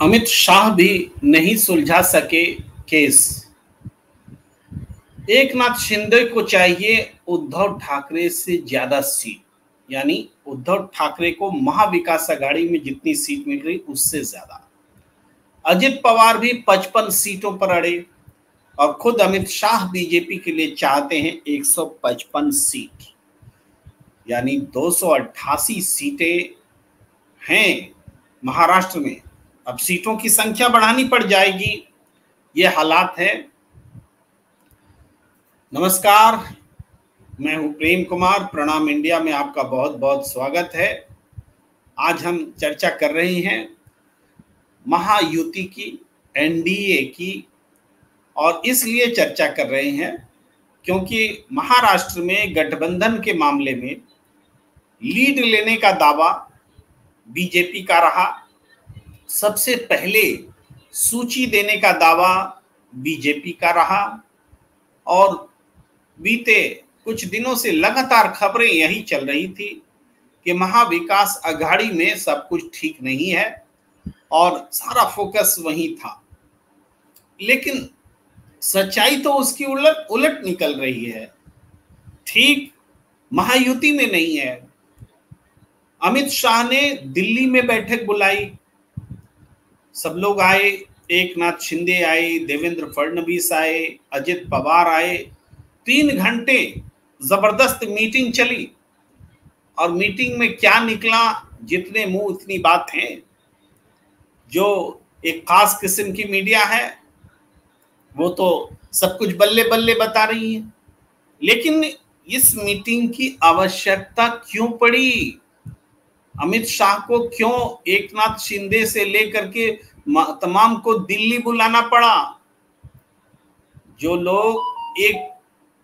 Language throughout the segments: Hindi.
अमित शाह भी नहीं सुलझा सके केस। एकनाथ शिंदे को चाहिए उद्धव ठाकरे से ज्यादा सीट, यानी उद्धव ठाकरे को महाविकास आघाड़ी में जितनी सीट मिल रही उससे ज्यादा। अजित पवार भी 55 सीटों पर अड़े और खुद अमित शाह बीजेपी के लिए चाहते हैं 155 सीट, यानी 288 सीटें हैं महाराष्ट्र में। अब सीटों की संख्या बढ़ानी पड़ जाएगी, ये हालात है। नमस्कार, मैं हूं प्रेम कुमार। प्रणाम इंडिया में आपका बहुत बहुत स्वागत है। आज हम चर्चा कर रहे हैं महायुति की, एनडीए की, और इसलिए चर्चा कर रहे हैं क्योंकि महाराष्ट्र में गठबंधन के मामले में लीड लेने का दावा बीजेपी का रहा। सबसे पहले सूची देने का दावा बीजेपी का रहा और बीते कुछ दिनों से लगातार खबरें यही चल रही थी कि महाविकास आघाड़ी में सब कुछ ठीक नहीं है और सारा फोकस वहीं था। लेकिन सच्चाई तो उसकी उलट निकल रही है। ठीक महायुति में नहीं है। अमित शाह ने दिल्ली में बैठक बुलाई, सब लोग आए, एकनाथ शिंदे आए, देवेंद्र फडणवीस आए, अजित पवार आए। 3 घंटे जबरदस्त मीटिंग चली और मीटिंग में क्या निकला, जितने मुंह उतनी बात है। जो एक खास किस्म की मीडिया है वो तो सब कुछ बल्ले बल्ले बता रही है। लेकिन इस मीटिंग की आवश्यकता क्यों पड़ी? अमित शाह को क्यों एकनाथ शिंदे से लेकर के तमाम को दिल्ली बुलाना पड़ा? जो लोग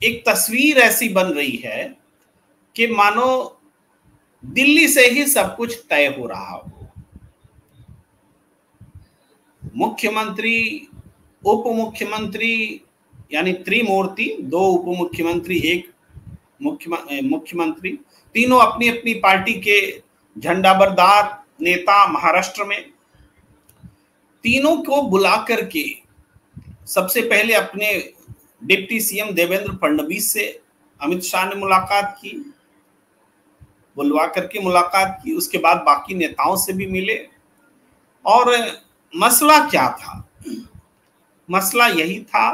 एक तस्वीर ऐसी बन रही है कि मानो दिल्ली से ही सब कुछ तय हो रहा हो। मुख्यमंत्री, उप मुख्यमंत्री, यानी त्रिमूर्ति, 2 उप मुख्यमंत्री, 1 मुख्यमंत्री, तीनों अपनी अपनी पार्टी के झंडाबरदार नेता महाराष्ट्र में। तीनों को बुला करके सबसे पहले अपने डिप्टी सीएम देवेंद्र फडणवीस से अमित शाह ने मुलाकात की, बुलवा करके मुलाकात की। उसके बाद बाकी नेताओं से भी मिले। और मसला क्या था? मसला यही था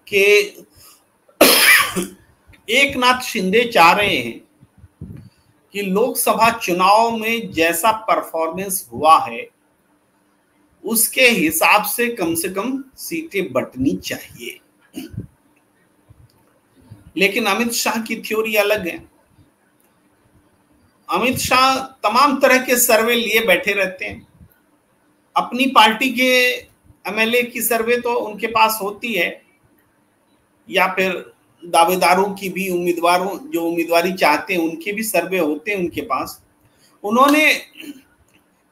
कि एकनाथ शिंदे चाह रहे हैं कि लोकसभा चुनाव में जैसा परफॉर्मेंस हुआ है उसके हिसाब से कम सीटें बंटनी चाहिए। लेकिन अमित शाह की थ्योरी अलग है। अमित शाह तमाम तरह के सर्वे लिए बैठे रहते हैं। अपनी पार्टी के एमएलए की सर्वे तो उनके पास होती है, या फिर दावेदारों की भी, उम्मीदवारों जो उम्मीदवारी चाहते हैं उनके भी सर्वे होते हैं उनके पास। उन्होंने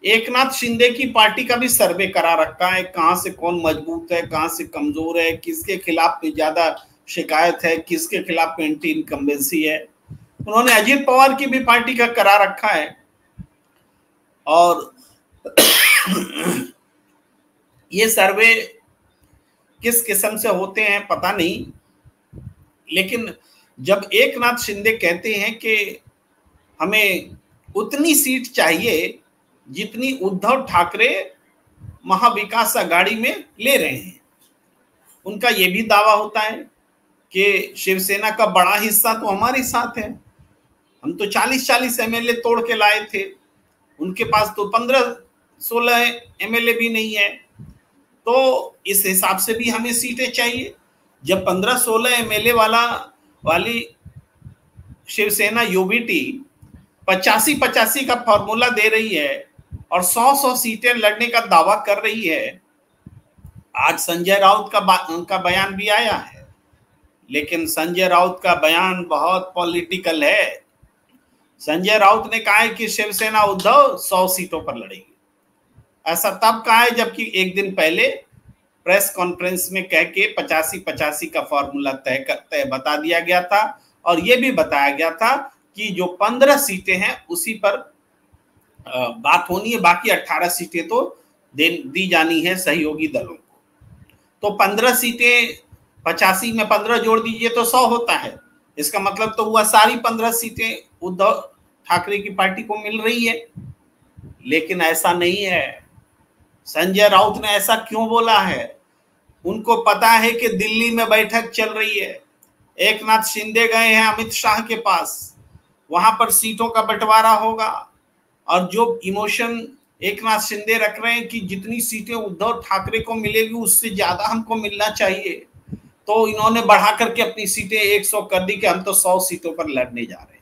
एकनाथ शिंदे की पार्टी का भी सर्वे करा रखा है, कहां से कौन मजबूत है, कहां से कमजोर है, किसके खिलाफ में ज्यादा शिकायत है, किसके खिलाफ में एंटी इनकम्बेंसी है। उन्होंने अजित पवार की भी पार्टी का करा रखा है। और ये सर्वे किस किस्म से होते हैं पता नहीं, लेकिन जब एकनाथ शिंदे कहते हैं कि हमें उतनी सीट चाहिए जितनी उद्धव ठाकरे महाविकास आघाड़ी में ले रहे हैं, उनका यह भी दावा होता है कि शिवसेना का बड़ा हिस्सा तो हमारे साथ है। हम तो 40-40 एमएलए तोड़ के लाए थे, उनके पास तो 15-16 एमएलए भी नहीं है। तो इस हिसाब से भी हमें सीटें चाहिए। जब 15-16 एमएलए वाली शिवसेना यूबीटी 85-85 का फॉर्मूला दे रही है और 100-100 सीटें लड़ने का दावा कर रही है। आज संजय राउत का बयान भी आया है, लेकिन संजय राउत का बयान बहुत पॉलिटिकल है। संजय राउत ने कहा है कि शिवसेना उद्धव 100 सीटों पर लड़ेगी। ऐसा तब कहा है जबकि एक दिन पहले प्रेस कॉन्फ्रेंस में कह के 85-85 का फॉर्मूला तय बता दिया गया था। और यह भी बताया गया था कि जो 15 सीटें हैं उसी पर बात होनी है, बाकी 18 सीटें तो दी जानी है सहयोगी दलों को। तो 15 सीटें 85 में 15 जोड़ दीजिए तो 100 होता है। इसका मतलब तो हुआ सारी 15 सीटें उद्धव ठाकरे की पार्टी को मिल रही है। लेकिन ऐसा नहीं है। संजय राउत ने ऐसा क्यों बोला है? उनको पता है कि दिल्ली में बैठक चल रही है, एकनाथ शिंदे गए हैं अमित शाह के पास, वहां पर सीटों का बंटवारा होगा और जो इमोशन एकनाथ शिंदे रख रहे हैं कि जितनी सीटें उद्धव ठाकरे को मिलेगी उससे ज्यादा हमको मिलना चाहिए, तो इन्होंने बढ़ा करके अपनी सीटें 100 कर दी कि हम तो 100 सीटों पर लड़ने जा रहे हैं।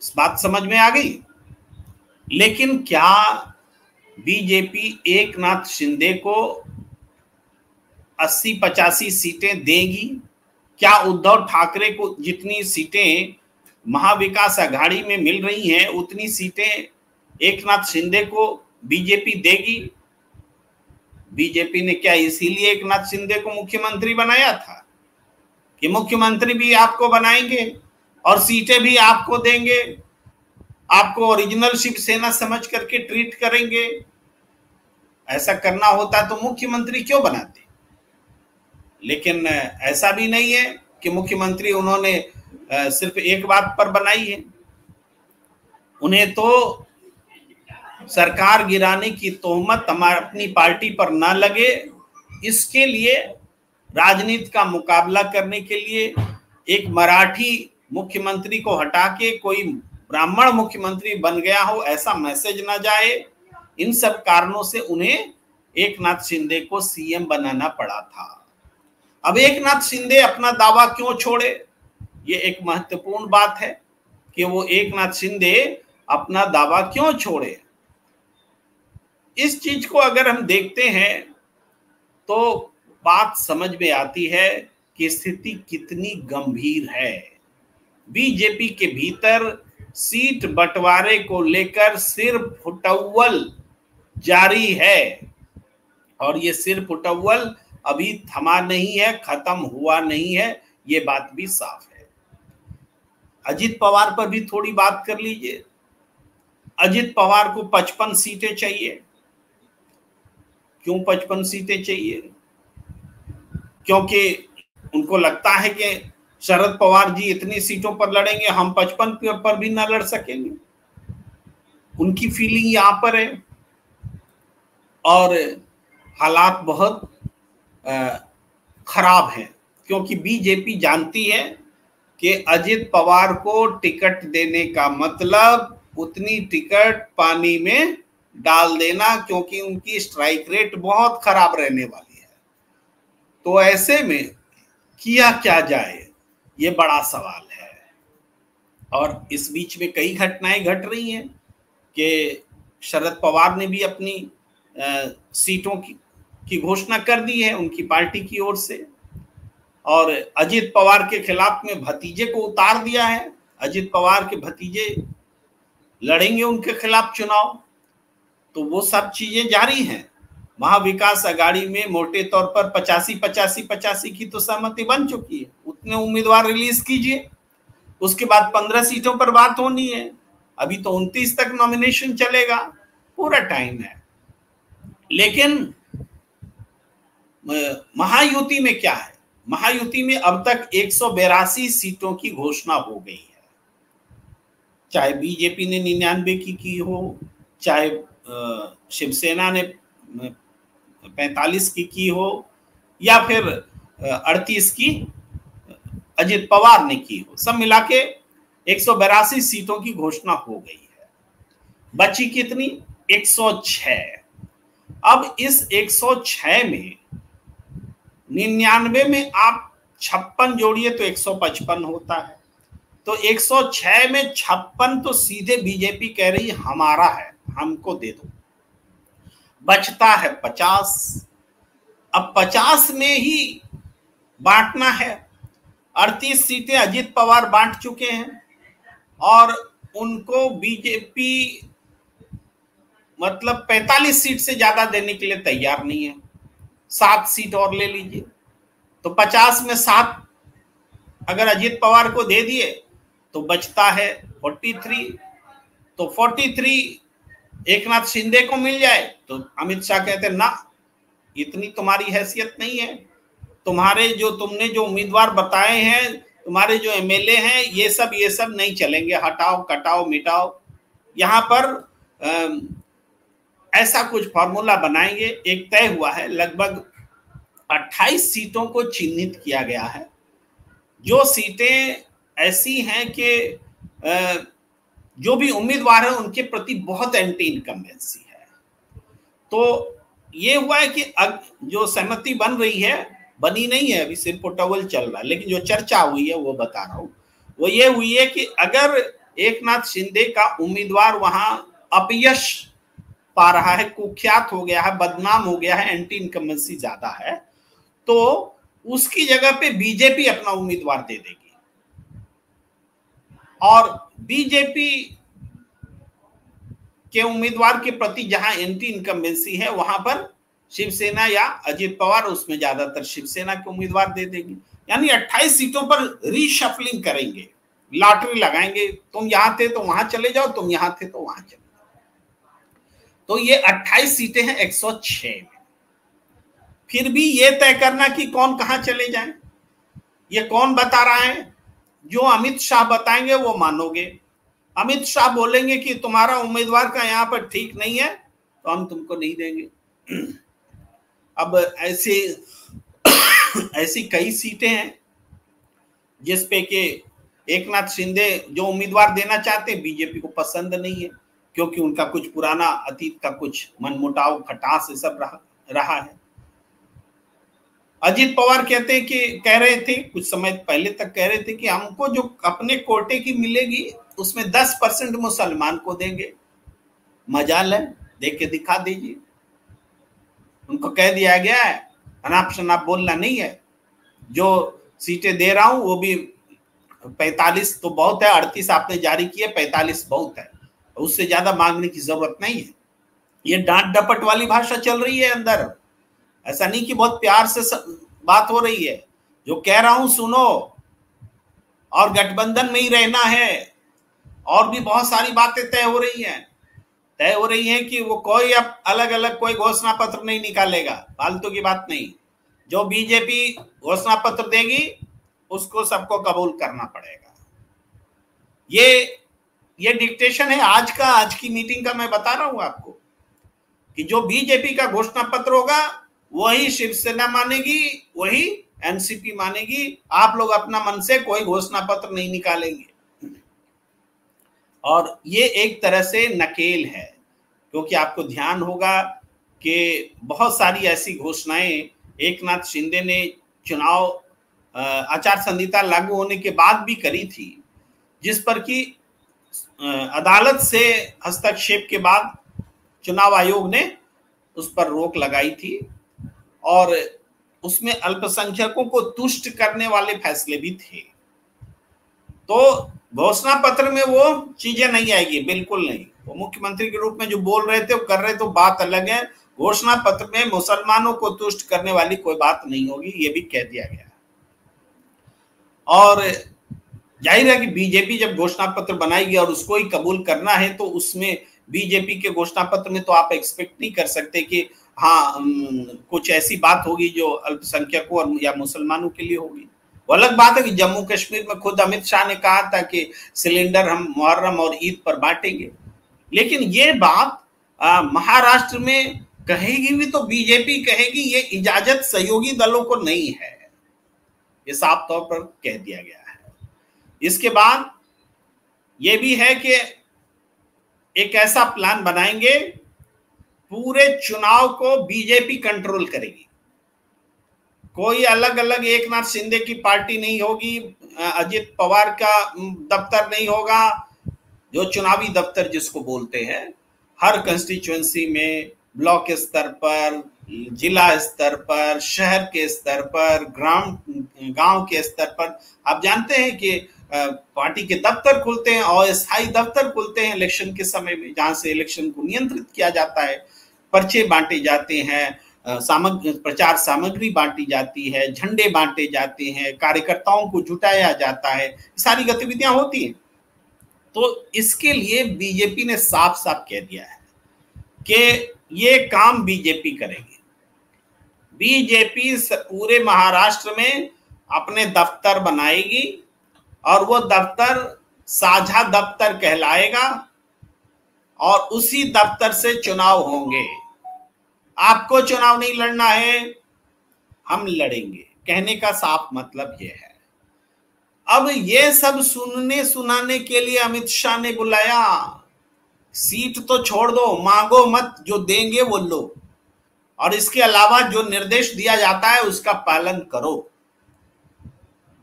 इस बात समझ में आ गई। लेकिन क्या बीजेपी एकनाथ शिंदे को 80-85 सीटें देगी? क्या उद्धव ठाकरे को जितनी सीटें महाविकास आघाड़ी में मिल रही हैं उतनी सीटें एकनाथ शिंदे को बीजेपी देगी? बीजेपी ने क्या इसीलिए एकनाथ शिंदे को मुख्यमंत्री बनाया था कि मुख्यमंत्री भी आपको बनाएंगे और सीटें भी आपको देंगे, आपको ओरिजिनल शिवसेना समझ करके ट्रीट करेंगे? ऐसा करना होता तो मुख्यमंत्री क्यों बनाते? लेकिन ऐसा भी नहीं है कि मुख्यमंत्री उन्होंने सिर्फ एक बात पर बनाई है। उन्हें तो सरकार गिराने की तोहमत हमारी अपनी पार्टी पर ना लगे, इसके लिए राजनीति का मुकाबला करने के लिए एक मराठी मुख्यमंत्री को हटा के कोई ब्राह्मण मुख्यमंत्री बन गया हो, ऐसा मैसेज ना जाए। इन सब कारणों से उन्हें एकनाथ शिंदे को सीएम बनाना पड़ा था। अब एकनाथ शिंदे अपना दावा क्यों छोड़े? ये एक महत्वपूर्ण बात है कि वो एकनाथ शिंदे अपना दावा क्यों छोड़े। इस चीज को अगर हम देखते हैं तो बात समझ में आती है कि स्थिति कितनी गंभीर है। बीजेपी के भीतर सीट बंटवारे को लेकर सिर्फ फुटअव्वल जारी है और ये सिर्फ फुटअव्वल अभी थमा नहीं है, खत्म हुआ नहीं है, ये बात भी साफ है। अजित पवार पर भी थोड़ी बात कर लीजिए। अजित पवार को 55 सीटें चाहिए। क्यों 55 सीटें चाहिए? क्योंकि उनको लगता है कि शरद पवार जी इतनी सीटों पर लड़ेंगे, हम 55 पर भी ना लड़ सकेंगे। उनकी फीलिंग यहां पर है और हालात बहुत खराब हैं, क्योंकि बीजेपी जानती है कि अजित पवार को टिकट देने का मतलब उतनी टिकट पानी में डाल देना, क्योंकि उनकी स्ट्राइक रेट बहुत खराब रहने वाली है। तो ऐसे में किया क्या जाए, ये बड़ा सवाल है। और इस बीच में कई घटनाएं घट रही हैं कि शरद पवार ने भी अपनी सीटों की घोषणा कर दी है उनकी पार्टी की ओर से, और अजित पवार के खिलाफ में भतीजे को उतार दिया है। अजित पवार के भतीजे लड़ेंगे उनके खिलाफ चुनाव। तो वो सब चीजें जारी हैं। महाविकास आघाड़ी में मोटे तौर पर 85-85 की तो सहमति बन चुकी है। उतने उम्मीदवार रिलीज कीजिए, उसके बाद 15 सीटों पर बात होनी है। अभी तो 29 तक नॉमिनेशन चलेगा, पूरा टाइम है। लेकिन महायुति में क्या है? महायुति में अब तक 182 सीटों की घोषणा हो गई है। चाहे बीजेपी ने 99 की हो, चाहे शिवसेना ने 45 की हो, या फिर 38 की अजित पवार ने की हो, सब मिला के 182 सीटों की घोषणा हो गई है। बची कितनी? 106। अब इस 106 में 99 में आप 56 जोड़िए तो 155 होता है। तो 106 में 56 तो सीधे बीजेपी कह रही हमारा है, हमको दे दो। बचता है 50। अब 50 में ही बांटना है। 38 सीटें अजित पवार बांट चुके हैं और उनको बीजेपी मतलब 45 सीट से ज्यादा देने के लिए तैयार नहीं है। 7 सीट और ले लीजिए तो 50 में 7 अगर अजित पवार को दे दिए तो बचता है 43। तो 43 एकनाथ शिंदे को मिल जाए तो अमित शाह कहते ना, इतनी तुम्हारी हैसियत नहीं है, तुम्हारे जो तुमने जो उम्मीदवार बताए हैं, तुम्हारे जो एमएलए हैं, ये सब नहीं चलेंगे, हटाओ कटाओ मिटाओ। यहाँ पर ऐसा कुछ फॉर्मूला बनाएंगे। एक तय हुआ है, लगभग 28 सीटों को चिन्हित किया गया है। जो सीटें ऐसी हैं कि जो भी उम्मीदवार है उनके प्रति बहुत एंटी इनकम्बेंसी है। तो ये हुआ है कि अब जो सहमति बन रही है, बनी नहीं है अभी, सिर्फ पोर्टल चल रहा है, लेकिन जो चर्चा हुई है वो बता रहा हूं, वो ये हुई है कि अगर एकनाथ शिंदे का उम्मीदवार वहां अपयश पा रहा है, कुख्यात हो गया है, बदनाम हो गया है, एंटी इनकम्बेंसी ज्यादा है, तो उसकी जगह पे बीजेपी अपना उम्मीदवार दे देगी। और बीजेपी के उम्मीदवार के प्रति जहां एंटी इनकम्बेंसी है, वहां पर शिवसेना या अजित पवार, उसमें ज्यादातर शिवसेना के उम्मीदवार दे देंगे। यानी 28 सीटों पर रीशफलिंग करेंगे, लॉटरी लगाएंगे, तुम यहां थे तो वहां चले जाओ, तुम यहां थे तो वहां चले जाओ। तो ये 28 सीटें हैं 106 में। फिर भी ये तय करना कि कौन कहां चले जाए, ये कौन बता रहा है? जो अमित शाह बताएंगे वो मानोगे। अमित शाह बोलेंगे कि तुम्हारा उम्मीदवार का यहाँ पर ठीक नहीं है तो हम तुमको नहीं देंगे। अब ऐसी कई सीटें हैं जिसपे कि एकनाथ शिंदे जो उम्मीदवार देना चाहते हैं, बीजेपी को पसंद नहीं है, क्योंकि उनका कुछ पुराना अतीत का कुछ मनमुटाव, खटास ये सब रहा है। अजित पवार कह रहे थे कुछ समय पहले तक, कह रहे थे कि हमको जो अपने कोटे की मिलेगी उसमें 10% मुसलमान को देंगे। मजाल है, देख के दिखा दीजिए। उनको कह दिया गया है अनाप शनाप बोलना नहीं है, जो सीटें दे रहा हूं वो भी 45 तो बहुत है, 38 आपने जारी किए, 45 बहुत है, उससे ज्यादा मांगने की जरूरत नहीं है। ये डांट डपट वाली भाषा चल रही है अंदर, ऐसा नहीं कि बहुत प्यार से बात हो रही है। जो कह रहा हूं सुनो, और गठबंधन में ही रहना है, और भी बहुत सारी बातें तय हो रही हैं कि वो कोई अब अलग अलग कोई घोषणा पत्र नहीं निकालेगा, फालतू की बात नहीं। जो बीजेपी घोषणा पत्र देगी उसको सबको कबूल करना पड़ेगा। ये डिक्टेशन है आज की मीटिंग का। मैं बता रहा हूं आपको कि जो बीजेपी का घोषणा पत्र होगा वही शिवसेना मानेगी, वही एनसीपी मानेगी। आप लोग अपना मन से कोई घोषणा पत्र नहीं निकालेंगे। और ये एक तरह से नकेल है, क्योंकि आपको ध्यान होगा कि बहुत सारी ऐसी घोषणाएं एकनाथ शिंदे ने चुनाव आचार संहिता लागू होने के बाद भी करी थी, जिस पर कि अदालत से हस्तक्षेप के बाद चुनाव आयोग ने उस पर रोक लगाई थी, और उसमें अल्पसंख्यकों को तुष्ट करने वाले फैसले भी थे। तो घोषणा पत्र में वो चीजें नहीं आएगी, बिल्कुल नहीं। वो मुख्यमंत्री के रूप में जो बोल रहे थे, वो कर रहे तो बात अलग है। घोषणा पत्र में मुसलमानों को तुष्ट करने वाली कोई बात नहीं होगी, ये भी कह दिया गया। और जाहिर है कि बीजेपी जब घोषणा पत्र बनाएगी और उसको ही कबूल करना है, तो उसमें बीजेपी के घोषणा पत्र में तो आप एक्सपेक्ट नहीं कर सकते कि हाँ कुछ ऐसी बात होगी जो अल्पसंख्यकों और या मुसलमानों के लिए होगी। वो अलग बात है कि जम्मू कश्मीर में खुद अमित शाह ने कहा था कि सिलेंडर हम मुहर्रम और ईद पर बांटेंगे, लेकिन ये बात महाराष्ट्र में कहेगी भी तो बीजेपी कहेगी ये इजाजत सहयोगी दलों को नहीं है, ये साफ तौर पर कह दिया गया है। इसके बाद ये भी है कि एक ऐसा प्लान बनाएंगे, पूरे चुनाव को बीजेपी कंट्रोल करेगी। कोई अलग अलग एकनाथ शिंदे की पार्टी नहीं होगी, अजित पवार का दफ्तर नहीं होगा, जो चुनावी दफ्तर जिसको बोलते हैं, हर कंस्टिट्यूएंसी में, ब्लॉक स्तर पर, जिला स्तर पर, शहर के स्तर पर, गांव के स्तर पर, आप जानते हैं कि पार्टी के दफ्तर खुलते हैं और स्थायी दफ्तर खुलते हैं इलेक्शन के समय में, जहां से इलेक्शन को नियंत्रित किया जाता है, पर्चे बांटे जाते हैं, प्रचार सामग्री बांटी जाती है, झंडे बांटे जाते हैं, कार्यकर्ताओं को जुटाया जाता है, सारी गतिविधियां होती हैं। तो इसके लिए बीजेपी ने साफ साफ कह दिया है कि ये काम बीजेपी करेगी। बीजेपी पूरे महाराष्ट्र में अपने दफ्तर बनाएगी और वो दफ्तर साझा दफ्तर कहलाएगा और उसी दफ्तर से चुनाव होंगे। आपको चुनाव नहीं लड़ना है, हम लड़ेंगे, कहने का साफ मतलब ये है। अब ये सब सुनने सुनाने के लिए अमित शाह ने बुलाया। सीट तो छोड़ दो, मांगो मत, जो देंगे वो लो, और इसके अलावा जो निर्देश दिया जाता है उसका पालन करो।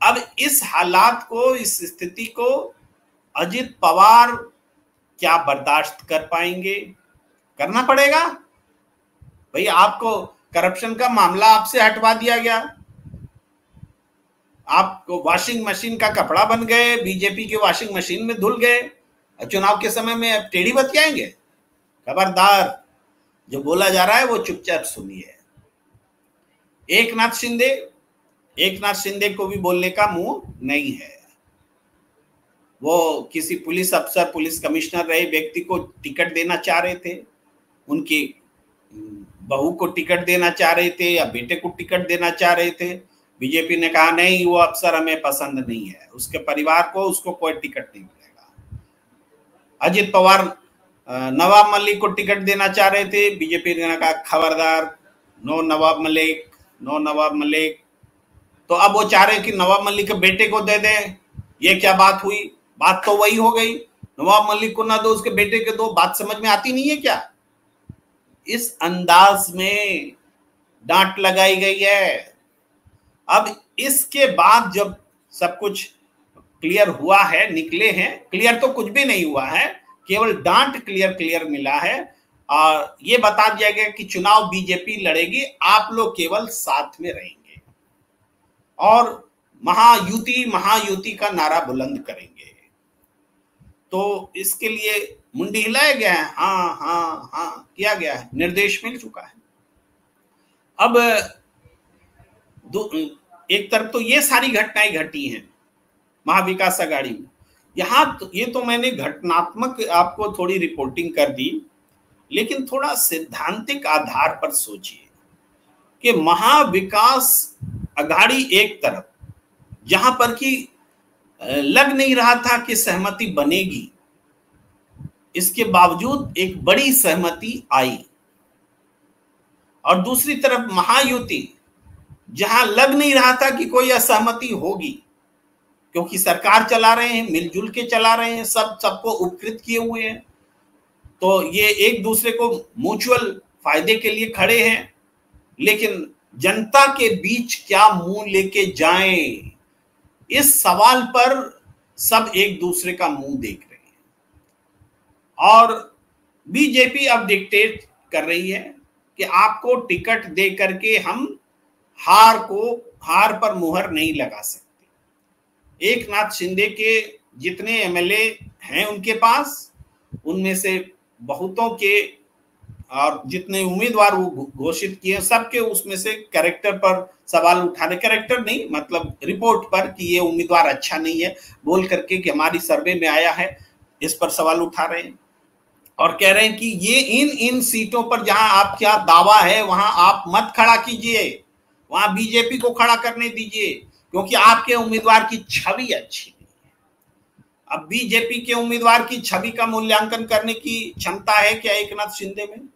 अब इस हालात को, इस स्थिति को अजित पवार क्या बर्दाश्त कर पाएंगे? करना पड़ेगा भाई। आपको करप्शन का मामला आपसे हटवा दिया गया, आप वॉशिंग मशीन का कपड़ा बन गए, बीजेपी के वॉशिंग मशीन में धुल गए, चुनाव के समय में अब टेढ़ी बतियाएंगे। खबरदार, जो बोला जा रहा है वो चुपचाप सुनिए। एकनाथ शिंदे को भी बोलने का मुंह नहीं है। वो किसी पुलिस अफसर, पुलिस कमिश्नर रहे व्यक्ति को टिकट देना चाह रहे थे, उनकी बहू को टिकट देना चाह रहे थे या बेटे को टिकट देना चाह रहे थे। बीजेपी ने कहा नहीं, वो अफसर हमें पसंद नहीं है, उसके परिवार को, उसको कोई टिकट नहीं मिलेगा। अजित पवार नवाब मलिक को टिकट देना चाह रहे थे, बीजेपी ने कहा खबरदार, नो नवाब मलिक, नो नवाब मलिक। तो अब वो चाह रहे कि नवाब मलिक के बेटे को दे दें। ये क्या बात हुई? बात तो वही हो गई, नवाब मलिक को ना दो, उसके बेटे के दो। बात समझ में आती नहीं है क्या? इस अंदाज में डांट लगाई गई है। अब इसके बाद जब सब कुछ क्लियर हुआ है, निकले हैं, क्लियर तो कुछ भी नहीं हुआ है, केवल डांट क्लियर मिला है और ये बता दिया गया कि चुनाव बीजेपी लड़ेगी, आप लोग केवल साथ में रहेंगे और महायुति का नारा बुलंद करेंगे। तो इसके लिए मुंडी हिलाया गया है, हाँ किया गया है, निर्देश मिल चुका है। अब एक तरफ तो ये सारी घटनाएं घटी हैं महाविकास अघाड़ी में। यहां तो ये तो मैंने घटनात्मक आपको थोड़ी रिपोर्टिंग कर दी, लेकिन थोड़ा सैद्धांतिक आधार पर सोचिए कि महाविकास अघाड़ी एक तरफ जहां पर कि लग नहीं रहा था कि सहमति बनेगी, इसके बावजूद एक बड़ी सहमति आई, और दूसरी तरफ महायुति जहां लग नहीं रहा था कि कोई असहमति होगी, क्योंकि सरकार चला रहे हैं, मिलजुल के चला रहे हैं, सबको उपकृत किए हुए हैं, तो ये एक दूसरे को म्यूचुअल फायदे के लिए खड़े हैं। लेकिन जनता के बीच क्या मुंह लेके जाएं, इस सवाल पर सब एक दूसरे का मुंह देख रहे हैं और बीजेपी अब डिक्टेट कर रही है कि आपको टिकट दे करके हम हार पर मुहर नहीं लगा सकते। एकनाथ शिंदे के जितने एमएलए हैं उनके पास, उनमें से बहुतों के और जितने उम्मीदवार वो घोषित किए सबके उसमें से कैरेक्टर पर सवाल उठा रहे, कैरेक्टर नहीं मतलब रिपोर्ट पर कि ये उम्मीदवार अच्छा नहीं है बोल करके कि हमारी सर्वे में आया है, इस पर सवाल उठा रहे हैं और कह रहे हैं कि ये इन सीटों पर जहां आप क्या दावा है वहां आप मत खड़ा कीजिए, वहां बीजेपी को खड़ा करने दीजिए, क्योंकि आपके उम्मीदवार की छवि अच्छी नहीं है। अब बीजेपी के उम्मीदवार की छवि का मूल्यांकन करने की क्षमता है क्या एकनाथ शिंदे में?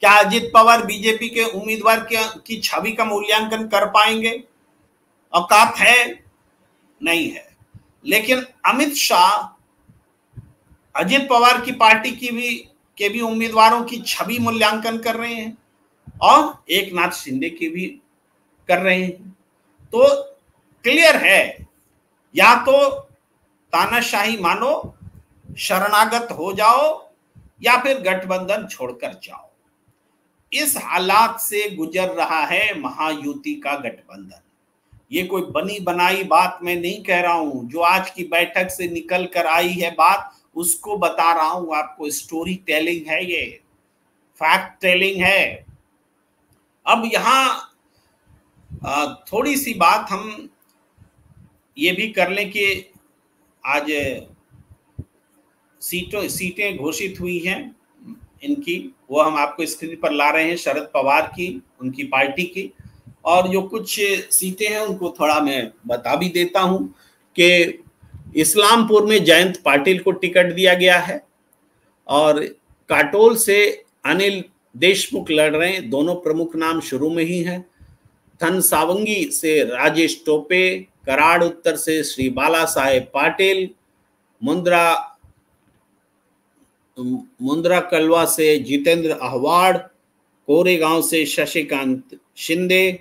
क्या अजित पवार बीजेपी के उम्मीदवार की छवि का मूल्यांकन कर पाएंगे? औकात है? नहीं है। लेकिन अमित शाह अजित पवार की पार्टी के भी उम्मीदवारों की छवि मूल्यांकन कर रहे हैं और एकनाथ शिंदे की भी कर रहे हैं। तो क्लियर है, या तो तानाशाही मानो, शरणागत हो जाओ, या फिर गठबंधन छोड़कर जाओ। इस हालात से गुजर रहा है महायुति का गठबंधन। ये कोई बनी बनाई बात मैं नहीं कह रहा हूं, जो आज की बैठक से निकल कर आई है बात उसको बता रहा हूं आपको। स्टोरी टेलिंग है, ये फैक्ट टेलिंग है। अब यहां थोड़ी सी बात हम ये भी कर लें कि आज सीटें घोषित हुई हैं इनकी, वो हम आपको स्क्रीन पर ला रहे हैं, शरद पवार की, उनकी पार्टी की। और जो कुछ सीटें हैं उनको थोड़ा मैं बता भी देता हूं कि इस्लामपुर में जयंत पाटिल को टिकट दिया गया है और काटोल से अनिल देशमुख लड़ रहे हैं, दोनों प्रमुख नाम शुरू में ही हैं। थनसावंगी से राजेश टोपे, कराड़ उत्तर से श्री बाला साहेब पाटिल, मुंद्रा कलवा से जितेंद्र अहवाड़, कोरेगांव से शशिकांत शिंदे,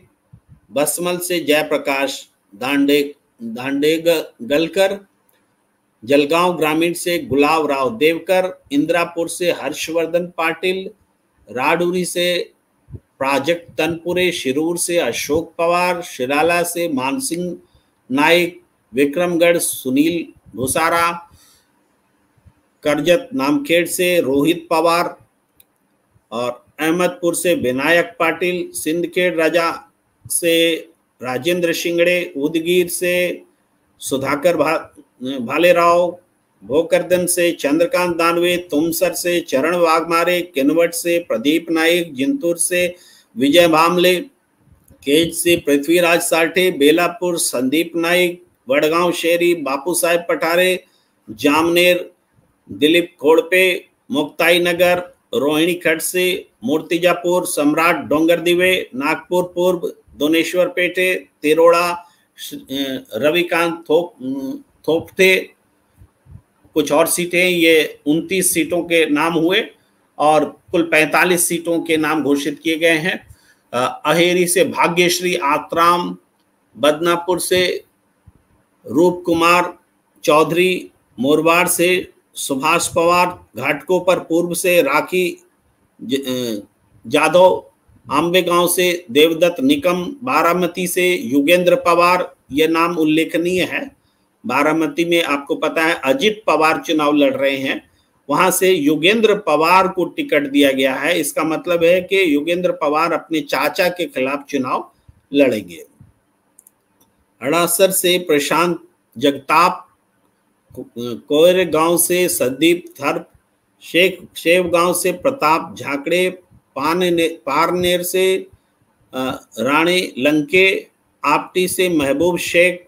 बसमल से जयप्रकाश दांडेगलकर, जलगांव ग्रामीण से गुलाब राव देवकर, इंदिरापुर से हर्षवर्धन पाटिल, राडूरी से प्राजक्त तनपुरे, शिरूर से अशोक पवार, शिराला से मानसिंह नाइक, विक्रमगढ़ सुनील भूसारा, करजत नामखेड़ से रोहित पवार और अहमदपुर से विनायक पाटिल, सिंदखेड़ राजा से राजेंद्र शिंगड़े, उदगीर से सुधाकर भालेराव, भोकरदन से चंद्रकांत दानवे, तुमसर से चरण वाघमारे, किनवट से प्रदीप नाइक, जिंतूर से विजय भामले, केज से पृथ्वीराज साठे, बेलापुर संदीप नाइक, वडगांव शेरी बापू साहेब पठारे, जामनेर दिलीप खोड़पे, मुक्ताई नगर रोहिणी खट से मूर्तिजापुर सम्राट डोंगरदिवे, नागपुर पूर्व दोनेश्वर पेटे, तिरोड़ा रविकांत थोपथे। कुछ और सीटें, ये 29 सीटों के नाम हुए और कुल 45 सीटों के नाम घोषित किए गए हैं। अहेरी से भाग्यश्री आत्राम, बदनापुर से रूप कुमार चौधरी, मोरवाड़ से सुभाष पवार, घाटकोपर पूर्व से राखी जाधव, आंबेगांव से देवदत्त निकम, बारामती से युगेंद्र पवार, ये नाम उल्लेखनीय है। बारामती में आपको पता है अजित पवार चुनाव लड़ रहे हैं, वहां से युगेंद्र पवार को टिकट दिया गया है। इसका मतलब है कि युगेंद्र पवार अपने चाचा के खिलाफ चुनाव लड़ेंगे। हड़ासर से प्रशांत जगताप, कोयरे गांव से संदीप थर्प, शेवगांव से प्रताप झाकड़े, पारनेर से राणे लंके, आपटी से महबूब शेख,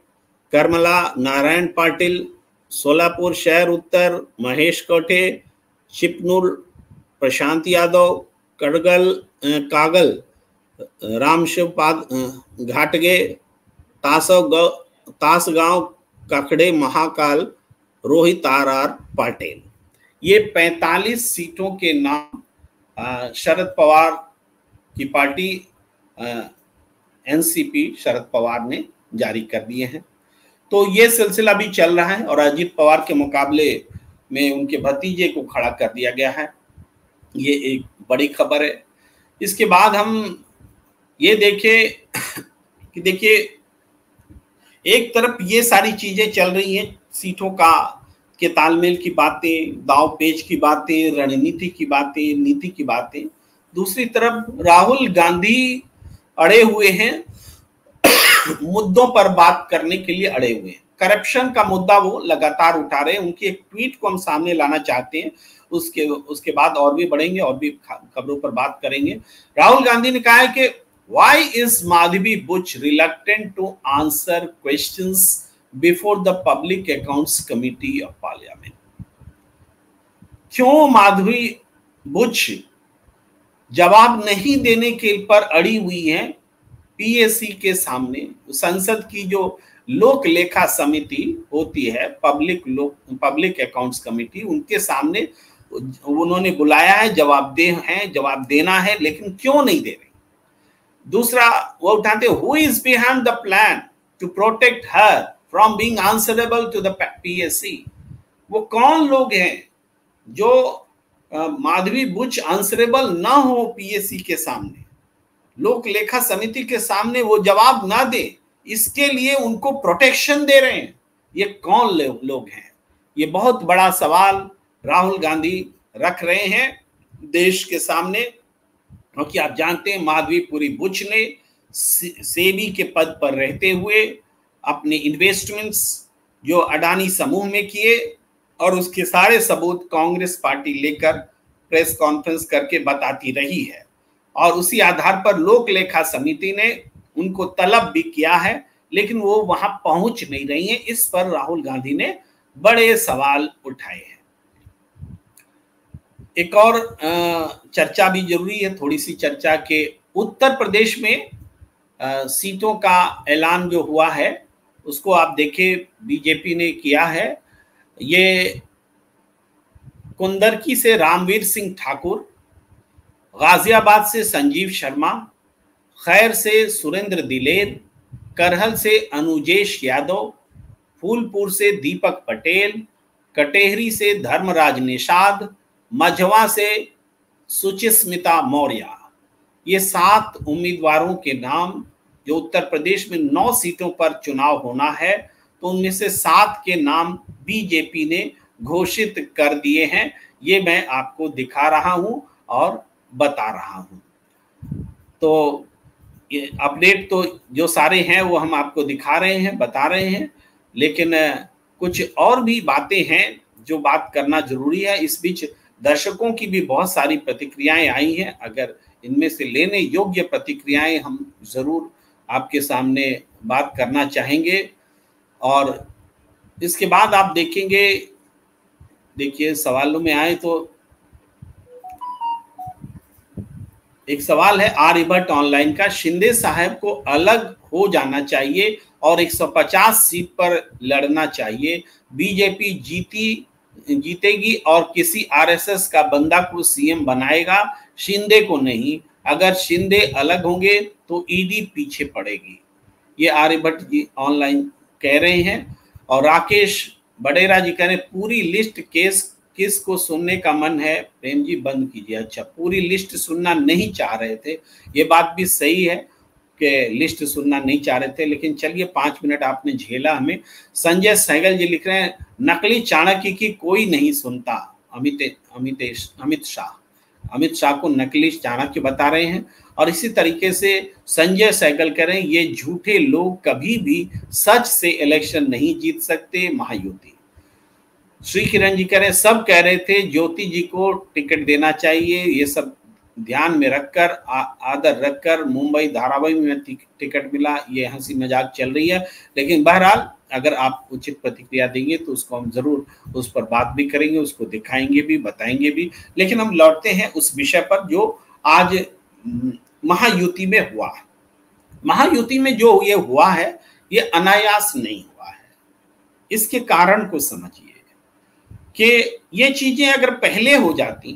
करमला नारायण पाटिल, सोलापुर शहर उत्तर महेश कोठे, चिपनूर प्रशांत यादव, कागल रामशिव घाटगे, तासगांव कखड़े महाकाल रोहित आर पाटिल। ये 45 सीटों के नाम शरद पवार की पार्टी एनसीपी शरद पवार ने जारी कर दिए हैं। तो ये सिलसिला भी चल रहा है और अजित पवार के मुकाबले में उनके भतीजे को खड़ा कर दिया गया है। ये एक बड़ी खबर है। इसके बाद हम ये देखें कि देखिए, एक तरफ ये सारी चीजें चल रही हैं, सीटों का के तालमेल की बातें, दाव पेच की बातें, रणनीति की बातें, नीति की बातें। दूसरी तरफ राहुल गांधी अड़े हुए हैं, मुद्दों पर बात करने के लिए अड़े हुए हैं। करप्शन का मुद्दा वो लगातार उठा रहे हैं। उनकी एक ट्वीट को हम सामने लाना चाहते हैं, उसके बाद और भी बढ़ेंगे और भी खबरों पर बात करेंगे। राहुल गांधी ने कहा है कि why is Madhavi Buch reluctant to answer questions before the Public Accounts Committee of Parliament? क्यों माधवी बुच जवाब नहीं देने के पर अड़ी हुई है पीएससी के सामने? संसद की जो लोक लेखा समिति होती है, पब्लिक अकाउंट्स कमिटी, उनके सामने उन्होंने बुलाया है, जवाब देना है, लेकिन क्यों नहीं दे रहे? दूसरा वो उठाते, who is behind the plan to protect her from being answerable to the PSC? वो कौन लोग हैं जो माधवी बुच आंसरेबल ना हो पीएससी के सामने, लोक लेखा समिति के सामने वो जवाब ना दे, इसके लिए उनको प्रोटेक्शन दे रहे हैं? ये कौन लोग हैं? ये बहुत बड़ा सवाल राहुल गांधी रख रहे हैं देश के सामने, क्योंकि आप जानते हैं माधवीपुरी बुच ने सेबी के पद पर रहते हुए अपने इन्वेस्टमेंट्स जो अडानी समूह में किए और उसके सारे सबूत कांग्रेस पार्टी लेकर प्रेस कॉन्फ्रेंस करके बताती रही है, और उसी आधार पर लोक लेखा समिति ने उनको तलब भी किया है, लेकिन वो वहां पहुंच नहीं रही है। इस पर राहुल गांधी ने बड़े सवाल उठाए हैं। एक और चर्चा भी जरूरी है, थोड़ी सी चर्चा के, उत्तर प्रदेश में सीटों का ऐलान जो हुआ है उसको आप देखें, बीजेपी ने किया है। ये कुंदरकी से रामवीर सिंह ठाकुर, गाजियाबाद से संजीव शर्मा, खैर से सुरेंद्र दिलेर, करहल से अनुजेश यादव, फूलपुर से दीपक पटेल, कटेहरी से धर्मराज निषाद, मझवा से सुचिस्मिता मौर्य। ये 7 उम्मीदवारों के नाम, जो उत्तर प्रदेश में 9 सीटों पर चुनाव होना है, तो उनमें से 7 के नाम बीजेपी ने घोषित कर दिए हैं। ये मैं आपको दिखा रहा हूं और बता रहा हूं। तो ये अपडेट तो जो सारे हैं वो हम आपको दिखा रहे हैं, बता रहे हैं, लेकिन कुछ और भी बातें हैं जो बात करना जरूरी है। इस बीच दर्शकों की भी बहुत सारी प्रतिक्रियाएं आई हैं। अगर इनमें से लेने योग्य प्रतिक्रियाएं हम जरूर आपके सामने बात करना चाहेंगे। और इसके बाद आप देखेंगे, देखिए सवालों में आए तो एक सवाल है आर्यभट्ट ऑनलाइन का, शिंदे साहब को अलग हो जाना चाहिए और 150 सीट पर लड़ना चाहिए। बीजेपी जीतेगी और किसी आरएसएस का बंदा को सीएम बनाएगा, शिंदे को नहीं। अगर शिंदे अलग होंगे तो ईडी पीछे पड़ेगी। ये आर्यभट्ट जी ऑनलाइन कह रहे हैं। और राकेश बडेरा जी कह रहे हैं पूरी लिस्ट केस किस को सुनने का मन है, प्रेम जी बंद कीजिए। अच्छा, पूरी लिस्ट सुनना नहीं चाह रहे थे, ये बात भी सही है कि लिस्ट सुनना नहीं चाह रहे थे, लेकिन चलिए 5 मिनट आपने झेला हमें। संजय सहगल जी लिख रहे हैं नकली चाणक्य की कोई नहीं सुनता, अमित शाह को नकली चाणक्य बता रहे हैं। और इसी तरीके से संजय सहगल कह रहे हैं ये झूठे लोग कभी भी सच से इलेक्शन नहीं जीत सकते, महायुति। श्री किरण जी कह रहे हैं सब कह रहे थे ज्योति जी को टिकट देना चाहिए, ये सब ध्यान में रखकर आदर रखकर मुंबई धारावाहिक में टिकट मिला, ये हंसी मजाक चल रही है। लेकिन बहरहाल अगर आप उचित प्रतिक्रिया देंगे तो उसको हम जरूर उस पर बात भी करेंगे, उसको दिखाएंगे भी, बताएंगे भी। लेकिन हम लौटते हैं उस विषय पर जो आज महायुति में हुआ है। महायुति में जो ये हुआ है ये अनायास नहीं हुआ है। इसके कारण को समझिए कि ये चीजें अगर पहले हो जाती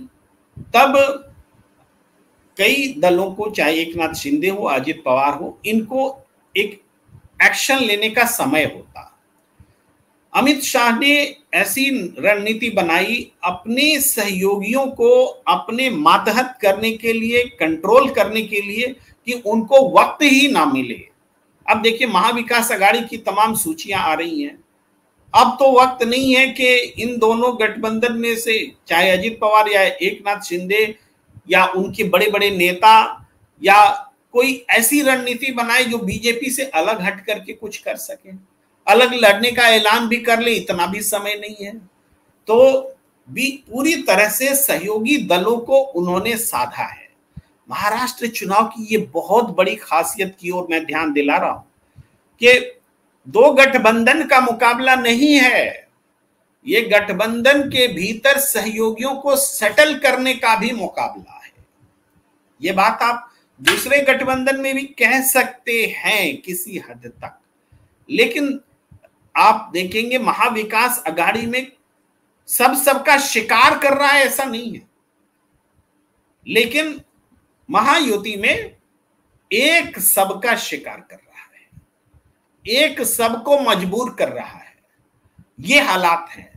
तब कई दलों को, चाहे एकनाथ शिंदे हो, अजित पवार हो, इनको एक एक्शन लेने का समय होता। अमित शाह ने ऐसी रणनीति बनाई अपने सहयोगियों को अपने मातहत करने के लिए, कंट्रोल करने के लिए, कि उनको वक्त ही ना मिले। अब देखिए महाविकास अघाड़ी की तमाम सूचियां आ रही हैं। अब तो वक्त नहीं है कि इन दोनों गठबंधन में से चाहे अजित पवार या एकनाथ शिंदे या उनके बड़े बड़े नेता या कोई ऐसी रणनीति बनाए जो बीजेपी से अलग हट करके कुछ कर सके, अलग लड़ने का ऐलान भी कर ले, इतना भी समय नहीं है। तो भी पूरी तरह से सहयोगी दलों को उन्होंने साधा है। महाराष्ट्र चुनाव की ये बहुत बड़ी खासियत की ओर मैं ध्यान दिला रहा हूं कि 2 गठबंधन का मुकाबला नहीं है, ये गठबंधन के भीतर सहयोगियों को सेटल करने का भी मुकाबला है। ये बात आप दूसरे गठबंधन में भी कह सकते हैं किसी हद तक, लेकिन आप देखेंगे महाविकास अघाड़ी में सबका शिकार कर रहा है ऐसा नहीं है, लेकिन महायुति में एक सबका शिकार कर रहा है, एक सबको मजबूर कर रहा है। ये हालात है।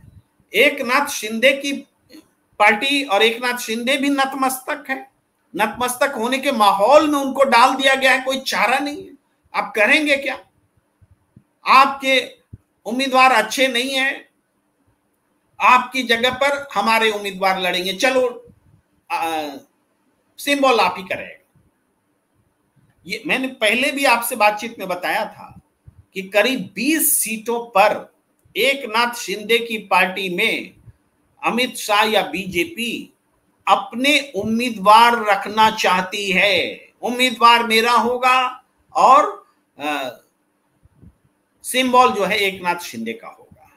एकनाथ शिंदे की पार्टी और एकनाथ शिंदे भी नतमस्तक है। नतमस्तक होने के माहौल में उनको डाल दिया गया है, कोई चारा नहीं है। आप करेंगे क्या? आपके उम्मीदवार अच्छे नहीं हैं, आपकी जगह पर हमारे उम्मीदवार लड़ेंगे, चलो सिंबल आप ही करेगा। ये मैंने पहले भी आपसे बातचीत में बताया था कि करीब 20 सीटों पर एकनाथ शिंदे की पार्टी में अमित शाह या बीजेपी अपने उम्मीदवार रखना चाहती है। उम्मीदवार मेरा होगा और सिंबल जो है एकनाथ शिंदे का होगा।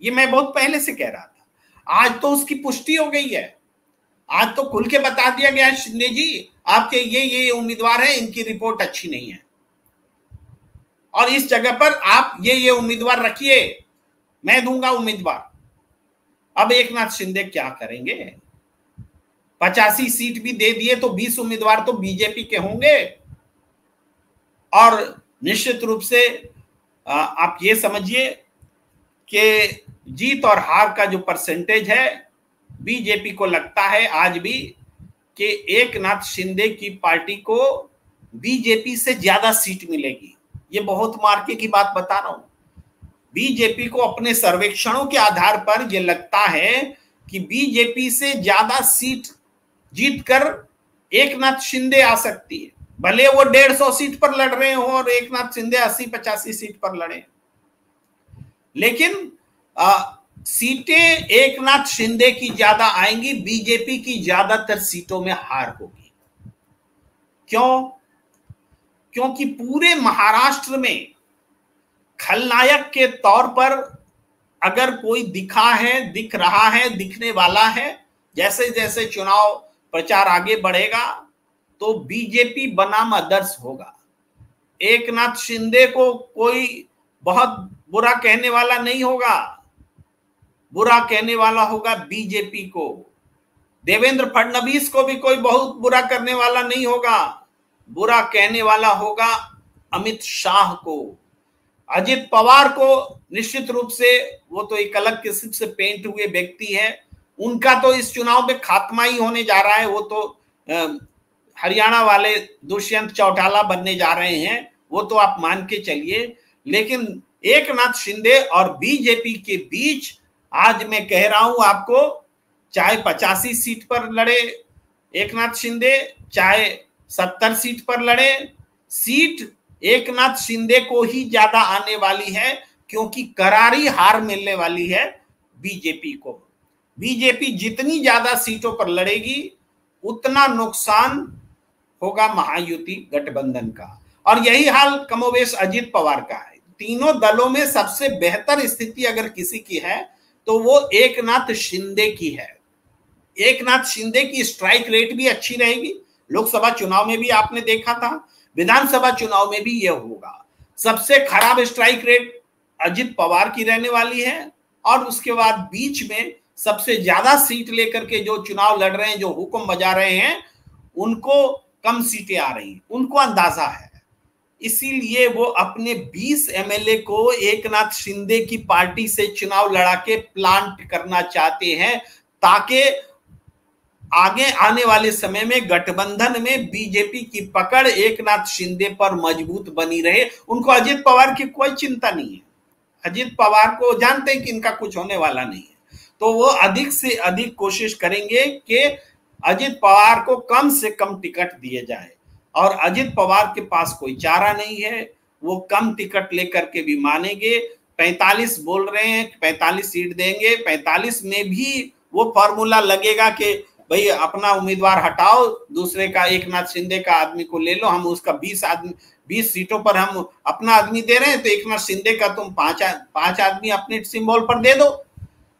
ये मैं बहुत पहले से कह रहा था, आज तो उसकी पुष्टि हो गई है। आज तो खुल के बता दिया गया है, शिंदे जी आपके ये उम्मीदवार है, इनकी रिपोर्ट अच्छी नहीं है और इस जगह पर आप ये उम्मीदवार रखिए, मैं दूंगा उम्मीदवार। अब एकनाथ शिंदे क्या करेंगे? 85 सीट भी दे दिए तो 20 उम्मीदवार तो बीजेपी के होंगे और निश्चित रूप से आप ये समझिए कि जीत और हार का जो परसेंटेज है, बीजेपी को लगता है आज भी कि एकनाथ शिंदे की पार्टी को बीजेपी से ज्यादा सीट मिलेगी। ये बहुत मार्के की बात बता रहा हूं। बीजेपी को अपने सर्वेक्षणों के आधार पर यह लगता है कि बीजेपी से ज्यादा सीट जीतकर एकनाथ शिंदे आ सकती है, भले वो 150 सीट पर लड़ रहे हो और एकनाथ शिंदे 80-85 सीट पर लड़े, लेकिन सीटें एकनाथ शिंदे की ज्यादा आएंगी, बीजेपी की ज्यादातर सीटों में हार होगी। क्यों? क्योंकि पूरे महाराष्ट्र में खलनायक के तौर पर अगर कोई दिख रहा है, दिखने वाला है, जैसे जैसे चुनाव प्रचार आगे बढ़ेगा तो बीजेपी बनाम अदर्स होगा। एकनाथ शिंदे को कोई बहुत बुरा कहने वाला नहीं होगा, बुरा कहने वाला होगा बीजेपी को। देवेंद्र फडणवीस को भी कोई बहुत बुरा करने वाला नहीं होगा, बुरा कहने वाला होगा अमित शाह को। अजित पवार को निश्चित रूप से, वो तो एक अलग किस्म से पेंट हुए व्यक्ति है, उनका तो इस चुनाव में खात्मा ही होने जा रहा है। वो तो हरियाणा वाले दुष्यंत चौटाला बनने जा रहे हैं, वो तो आप मान के चलिए। लेकिन एकनाथ शिंदे और बीजेपी के बीच आज मैं कह रहा हूं आपको, चाहे 85 सीट पर लड़े एकनाथ शिंदे, चाहे 70 सीट पर लड़े, सीट एकनाथ शिंदे को ही ज्यादा आने वाली है, क्योंकि करारी हार मिलने वाली है बीजेपी को। बीजेपी जितनी ज्यादा सीटों पर लड़ेगी उतना नुकसान होगा महायुति गठबंधन का। और यही हाल कमोवेश अजित पवार का है। तीनों दलों में सबसे बेहतर स्थिति अगर किसी की है तो वो एकनाथ शिंदे की है। एकनाथ शिंदे की स्ट्राइक रेट भी अच्छी रहेगी, लोकसभा चुनाव में भी आपने देखा था, विधानसभा चुनाव में भी यह होगा। सबसे खराब स्ट्राइक रेट अजित पवार की रहने वाली है और उसके बाद बीच में सबसे ज्यादा सीट लेकर के जो चुनाव लड़ रहे हैं, जो हुक्म बजा रहे हैं, उनको कम सीटें आ रही, उनको अंदाजा है। इसीलिए वो अपने 20 एमएलए को एकनाथ शिंदे की पार्टी से चुनाव लड़ा के प्लांट करना चाहते हैं, ताकि आगे आने वाले समय में गठबंधन में बीजेपी की पकड़ एकनाथ शिंदे पर मजबूत बनी रहे। उनको अजित पवार की कोई चिंता नहीं है, अजित पवार को जानते हैं कि इनका कुछ होने वाला नहीं है, तो वो अधिक से अधिक कोशिश करेंगे कि अजित पवार को कम से कम टिकट दिए जाए। और अजित पवार के पास कोई चारा नहीं है, वो कम टिकट लेकर के भी मानेंगे। 45 बोल रहे हैं, 45 सीट देंगे, 45 में भी वो फॉर्मूला लगेगा कि भाई अपना उम्मीदवार हटाओ, दूसरे का एकनाथ शिंदे का आदमी को ले लो, हम उसका 20 सीटों पर हम अपना आदमी दे रहे हैं, तो एकनाथ शिंदे का तुम 5 आदमी अपने सिंबल पर दे दो।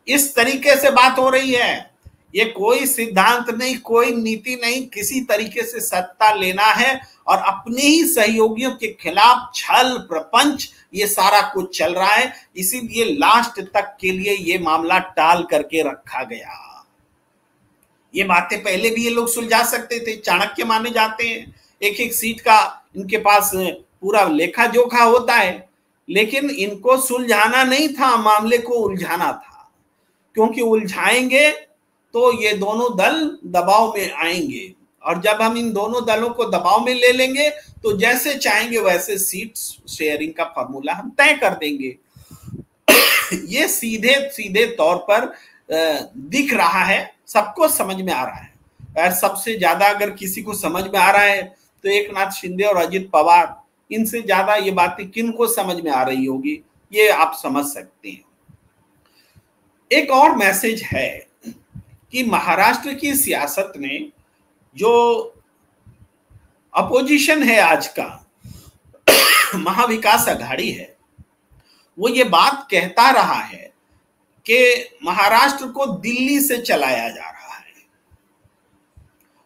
इस तरीके से बात हो रही है। ये कोई सिद्धांत नहीं, कोई नीति नहीं, किसी तरीके से सत्ता लेना है और अपने ही सहयोगियों के खिलाफ छल प्रपंच, ये सारा कुछ चल रहा है। इसीलिए लास्ट तक के लिए ये मामला टाल करके रखा गया। ये बातें पहले भी ये लोग सुलझा सकते थे, चाणक्य माने जाते हैं, एक एक सीट का इनके पास पूरा लेखा जोखा होता है, लेकिन इनको सुलझाना नहीं था, मामले को उलझाना था, क्योंकि उलझाएंगे तो ये दोनों दल दबाव में आएंगे और जब हम इन दोनों दलों को दबाव में ले लेंगे तो जैसे चाहेंगे वैसे सीट शेयरिंग का फॉर्मूला हम तय कर देंगे। ये सीधे सीधे तौर पर दिख रहा है, सबको समझ में आ रहा है। और सबसे ज्यादा अगर किसी को समझ में आ रहा है तो एकनाथ शिंदे और अजित पवार, इनसे ज्यादा ये बातें किनको समझ में आ रही होगी, ये आप समझ सकते हैं। एक और मैसेज है कि महाराष्ट्र की सियासत में जो अपोजिशन है आज का, महाविकास आघाड़ी है, वो ये बात कहता रहा है कि महाराष्ट्र को दिल्ली से चलाया जा रहा है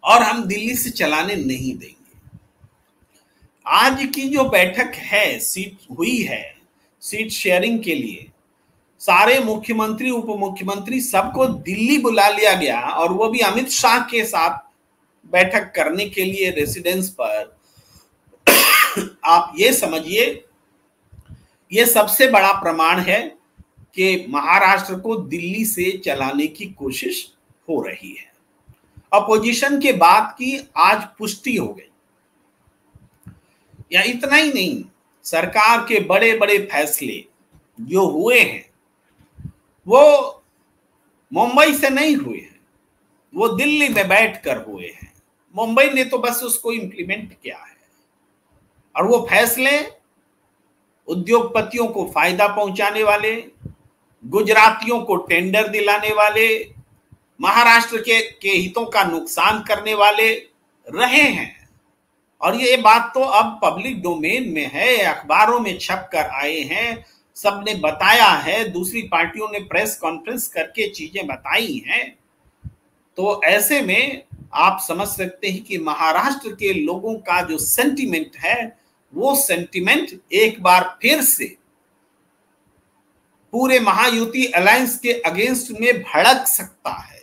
और हम दिल्ली से चलाने नहीं देंगे। आज की जो बैठक है, सीट हुई है, सीट शेयरिंग के लिए सारे मुख्यमंत्री, उप मुख्यमंत्री सबको दिल्ली बुला लिया गया और वो भी अमित शाह के साथ बैठक करने के लिए रेसिडेंस पर। आप ये समझिए, ये सबसे बड़ा प्रमाण है कि महाराष्ट्र को दिल्ली से चलाने की कोशिश हो रही है। अपोजिशन के बात की आज पुष्टि हो गई। या इतना ही नहीं, सरकार के बड़े बड़े फैसले जो हुए हैं वो मुंबई से नहीं हुए हैं, वो दिल्ली में बैठकर हुए हैं। मुंबई ने तो बस उसको इंप्लीमेंट किया है और वो फैसले उद्योगपतियों को फायदा पहुंचाने वाले, गुजरातियों को टेंडर दिलाने वाले, महाराष्ट्र के हितों का नुकसान करने वाले रहे हैं। और ये बात तो अब पब्लिक डोमेन में है, अखबारों में छप कर आए हैं, सबने बताया है, दूसरी पार्टियों ने प्रेस कॉन्फ्रेंस करके चीजें बताई हैं। तो ऐसे में आप समझ सकते हैं कि महाराष्ट्र के लोगों का जो सेंटिमेंट है, वो सेंटिमेंट एक बार फिर से पूरे महायुति अलायंस के अगेंस्ट में भड़क सकता है।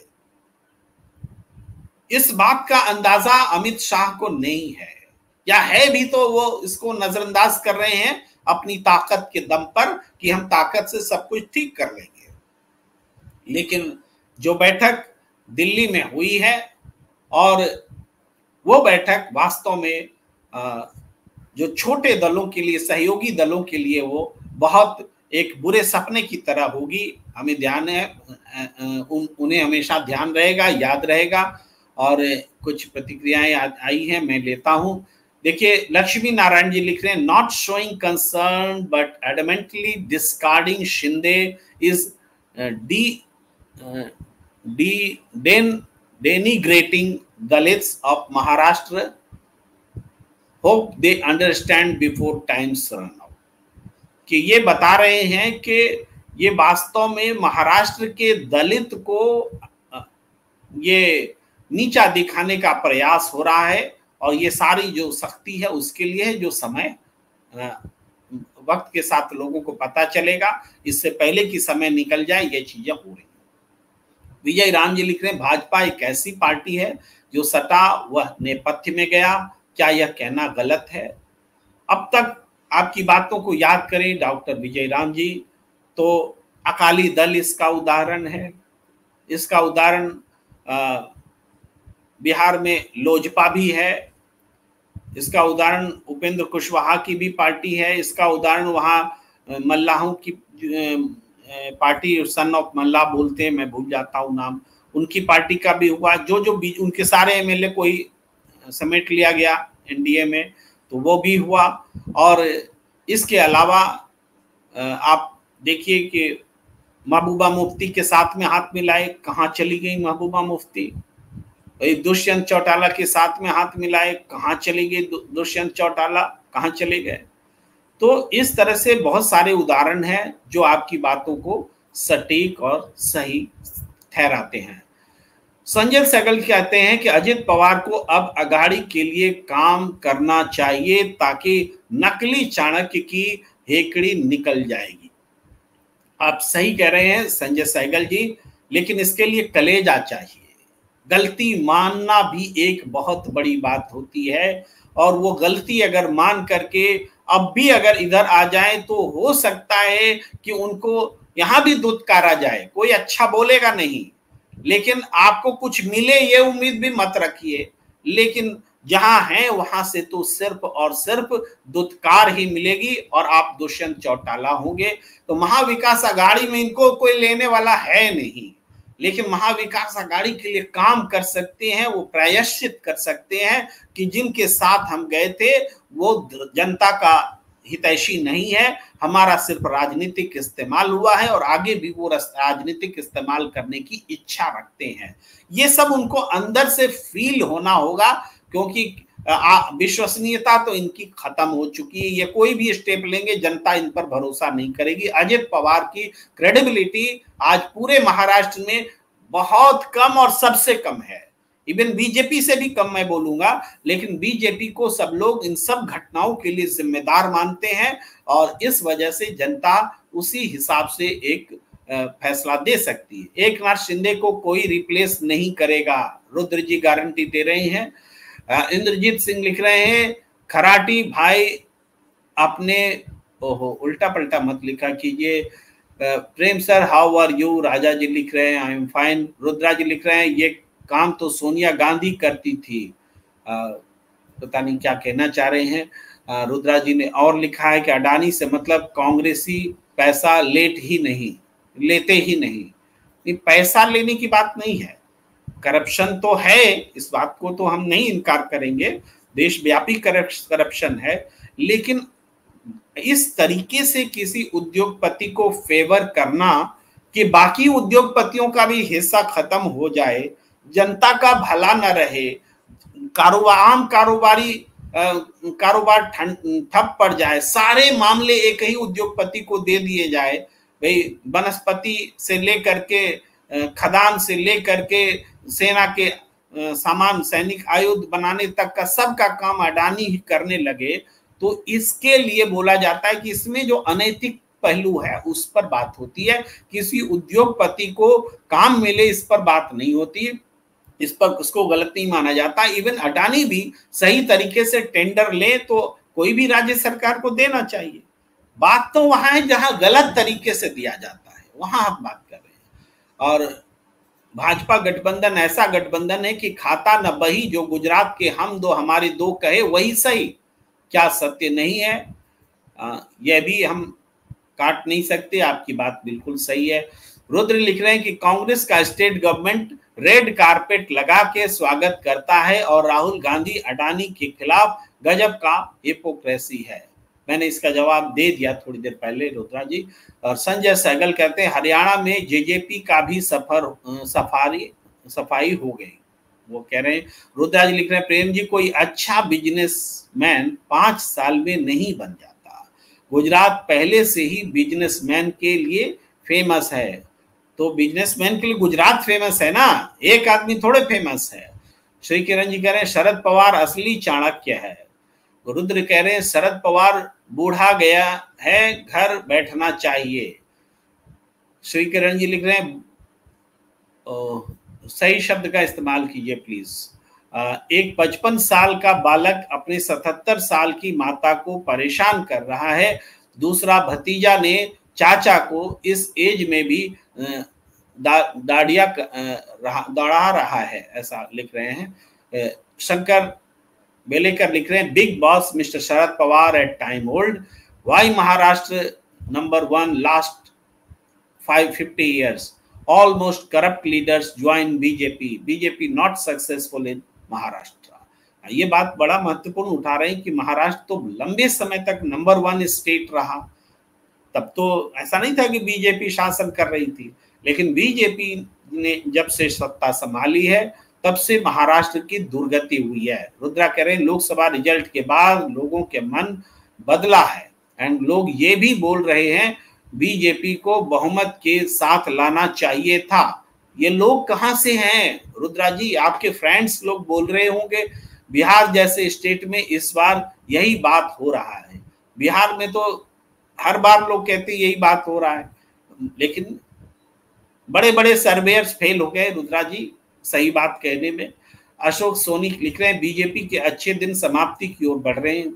इस बात का अंदाजा अमित शाह को नहीं है, या है भी तो वो इसको नजरअंदाज कर रहे हैं अपनी ताकत के दम पर कि हम ताकत से सब कुछ ठीक कर लेंगे। लेकिन जो बैठक दिल्ली में हुई है, और वो बैठक वास्तव में जो छोटे दलों के लिए, सहयोगी दलों के लिए वो बहुत एक बुरे सपने की तरह होगी। हमें ध्यान है, उन्हें हमेशा ध्यान रहेगा, याद रहेगा। और कुछ प्रतिक्रियाएं आई हैं, मैं लेता हूं। देखिए, लक्ष्मी नारायण जी लिख रहे हैं, not showing concern but adamantly discarding Shinde is denigrating Dalits of Maharashtra. Hope they understand before times run out. कि ये बता रहे हैं कि ये वास्तव में महाराष्ट्र के दलित को ये नीचा दिखाने का प्रयास हो रहा है, और ये सारी जो सख्ती है उसके लिए है, जो समय वक्त के साथ लोगों को पता चलेगा, इससे पहले कि समय निकल जाए ये चीजें हो रही हैं। विजय राम जी लिख रहे हैं, भाजपा एक ऐसी पार्टी है जो सटा वह नेपथ्य में गया, क्या यह कहना गलत है? अब तक आपकी बातों को याद करें डॉक्टर विजय राम जी, तो अकाली दल इसका उदाहरण है। इसका उदाहरण बिहार में लोजपा भी है। इसका उदाहरण उपेंद्र कुशवाहा की भी पार्टी है। इसका उदाहरण वहाँ मल्लाहों की पार्टी, सन ऑफ मल्लाह बोलते हैं, मैं भूल जाता हूँ नाम, उनकी पार्टी का भी हुआ। जो उनके सारे एमएलए को ही समेट लिया गया एनडीए में, तो वो भी हुआ। और इसके अलावा आप देखिए कि महबूबा मुफ्ती के साथ में हाथ मिलाए, कहाँ चली गई महबूबा मुफ्ती? दुष्यंत चौटाला के साथ में हाथ मिलाए, कहाँ चले गए दुष्यंत चौटाला, कहाँ चले गए? तो इस तरह से बहुत सारे उदाहरण हैं जो आपकी बातों को सटीक और सही ठहराते हैं। संजय सहगल कहते हैं कि अजित पवार को अब अघाड़ी के लिए काम करना चाहिए ताकि नकली चाणक्य की हेकड़ी निकल जाएगी। आप सही कह रहे हैं संजय सहगल जी, लेकिन इसके लिए कलेजा चाहिए। गलती मानना भी एक बहुत बड़ी बात होती है, और वो गलती अगर मान करके अब भी अगर इधर आ जाए तो हो सकता है कि उनको यहाँ भी दुत्कारा जाए। कोई अच्छा बोलेगा नहीं, लेकिन आपको कुछ मिले ये उम्मीद भी मत रखिए। लेकिन जहां है वहां से तो सिर्फ और सिर्फ दुत्कार ही मिलेगी और आप दुष्यंत चौटाला होंगे। तो महाविकास आघाड़ी में इनको कोई लेने वाला है नहीं, लेकिन महाविकास आघाड़ी के लिए काम कर सकते हैं, वो प्रायश्चित कर सकते हैं कि जिनके साथ हम गए थे वो जनता का हितैषी नहीं है। हमारा सिर्फ राजनीतिक इस्तेमाल हुआ है और आगे भी वो राजनीतिक इस्तेमाल करने की इच्छा रखते हैं। ये सब उनको अंदर से फील होना होगा, क्योंकि विश्वसनीयता तो इनकी खत्म हो चुकी है। ये कोई भी स्टेप लेंगे, जनता इन पर भरोसा नहीं करेगी। अजित पवार की क्रेडिबिलिटी आज पूरे महाराष्ट्र में बहुत कम और सबसे कम है। इवन बीजेपी से भी कम मैं बोलूंगा, लेकिन बीजेपी को सब लोग इन सब घटनाओं के लिए जिम्मेदार मानते हैं और इस वजह से जनता उसी हिसाब से एक फैसला दे सकती है। एकनाथ शिंदे को कोई रिप्लेस नहीं करेगा, रुद्र जी गारंटी दे रहे हैं। इंद्रजीत सिंह लिख रहे हैं, खराटी भाई अपने, ओहो उल्टा पलटा मत लिखा कीजिए। प्रेम सर हाउ आर यू, राजा जी लिख रहे हैं आई एम फाइन। रुद्रा जी लिख रहे हैं ये काम तो सोनिया गांधी करती थी। पता नहीं क्या कहना चाह रहे हैं। रुद्रा जी ने और लिखा है कि अडानी से मतलब कांग्रेसी पैसा लेते ही नहीं। पैसा लेने की बात नहीं है, करप्शन तो है, इस बात को तो हम नहीं इनकार करेंगे, देशव्यापी करप्शन है, लेकिन इस तरीके से किसी उद्योगपति को फेवर करना कि बाकी उद्योगपतियों का भी हिस्सा खत्म हो जाए, जनता का भला न रहे, आम कारोबार ठप पड़ जाए, सारे मामले एक ही उद्योगपति को दे दिए जाए। भाई वनस्पति से लेकर के खदान से लेकर के सेना के सामान, सैनिक आयुध बनाने तक का सबका काम अडानी ही करने लगे, तो इसके लिए बोला जाता है कि इसमें जो अनैतिक पहलू है उस पर बात होती है। किसी उद्योगपति को काम मिले इस पर बात नहीं होती, इस पर उसको गलत नहीं माना जाता। इवन अडानी भी सही तरीके से टेंडर ले तो कोई भी राज्य सरकार को देना चाहिए। बात तो वहां है जहां गलत तरीके से दिया जाता है, वहां हम बात कर रहे हैं। और भाजपा गठबंधन ऐसा गठबंधन है कि खाता न बही, जो गुजरात के हम दो हमारे दो कहे वही सही, क्या सत्य नहीं है? यह भी हम काट नहीं सकते, आपकी बात बिल्कुल सही है। रुद्र लिख रहे हैं कि कांग्रेस का स्टेट गवर्नमेंट रेड कारपेट लगा के स्वागत करता है और राहुल गांधी अडानी के खिलाफ गजब का हिपोक्रेसी है। मैंने इसका जवाब दे दिया थोड़ी देर पहले रुद्रा जी। और संजय सहगल कहते हैं हरियाणा में जेजेपी का भी सफाई हो गई, वो कह रहे हैं। रुद्रा जी लिख रहे हैं प्रेम जी कोई अच्छा बिजनेसमैन 5 साल में नहीं बन जाता, गुजरात पहले से ही बिजनेसमैन के लिए फेमस है। तो बिजनेसमैन के लिए गुजरात फेमस है ना, एक आदमी थोड़े फेमस है। श्री किरण जी कह रहे हैं शरद पवार असली चाणक्य है। रुद्र कह रहे हैं शरद पवार बूढ़ा गया है, घर बैठना चाहिए। श्री किरण जी लिख रहे हैं सही शब्द का इस्तेमाल कीजिए प्लीज। एक 55 साल का बालक अपने 77 साल की माता को परेशान कर रहा है, दूसरा भतीजा ने चाचा को इस एज में भी दौड़ा रहा है, ऐसा लिख रहे हैं। शंकर बेलेकर लिख रहे हैं big boss mister Sharad Pawar eight time old, why Maharashtra number 1 last 50 years, almost corrupt leaders join BJP not successful in Maharashtra. ये बात बड़ा महत्वपूर्ण उठा रहे हैं कि महाराष्ट्र तो लंबे समय तक नंबर 1 स्टेट रहा, तब तो ऐसा नहीं था कि बीजेपी शासन कर रही थी, लेकिन बीजेपी ने जब से सत्ता संभाली है तब से महाराष्ट्र की दुर्गति हुई है। रुद्रा कह रहे हैं लोकसभा रिजल्ट के बाद लोगों के मन बदला है एंड लोग ये भी बोल रहे हैं बीजेपी को बहुमत के साथ लाना चाहिए था। ये लोग कहां से हैं रुद्रा जी? आपके फ्रेंड्स लोग बोल रहे होंगे। बिहार जैसे स्टेट में इस बार यही बात हो रहा है। बिहार में तो हर बार लोग कहते हैं यही बात हो रहा है, लेकिन बड़े बड़े सर्वेयर्स फेल हो गए रुद्रा जी सही बात कहने में। अशोक सोनी लिख रहे हैं बीजेपी के अच्छे दिन समाप्ति की ओर बढ़ रहे हैं।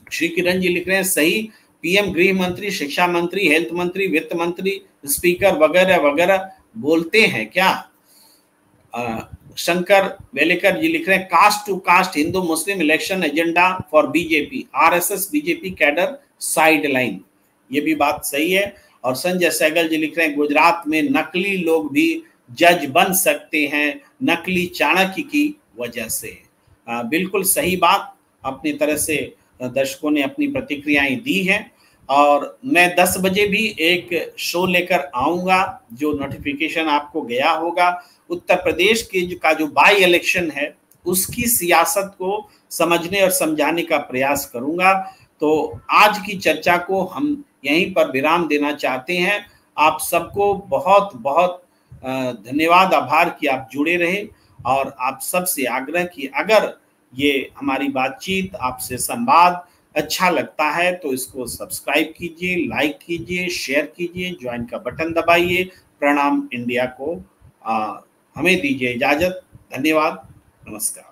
श्री किरण जी लिख रहे हैं सही, पीएम गृह मंत्री, शिक्षा मंत्री, हेल्थ मंत्री, वित्त मंत्री, स्पीकर वगैरह वगैरह बोलते हैं क्या? शंकर वेलेकर जी लिख रहे हैं caste to caste Hindu Muslim election agenda for BJP, RSS BJP cadre sideline, ये भी बात सही है। और संजय सहगल जी लिख रहे हैं गुजरात में नकली लोग भी जज बन सकते हैं नकली चाणक्य की वजह से। बिल्कुल सही बात अपनी तरह से दर्शकों ने अपनी प्रतिक्रियाएं दी हैं। और मैं 10 बजे भी एक शो लेकर आऊँगा, जो नोटिफिकेशन आपको गया होगा। उत्तर प्रदेश के का जो बाई इलेक्शन है, उसकी सियासत को समझने और समझाने का प्रयास करूँगा। तो आज की चर्चा को हम यहीं पर विराम देना चाहते हैं। आप सबको बहुत बहुत धन्यवाद, आभार कि आप जुड़े रहे। और आप सबसे आग्रह कि अगर ये हमारी बातचीत, आपसे संवाद अच्छा लगता है तो इसको सब्सक्राइब कीजिए, लाइक कीजिए, शेयर कीजिए, ज्वाइन का बटन दबाइए। प्रणाम इंडिया को हमें दीजिए इजाजत। धन्यवाद, नमस्कार।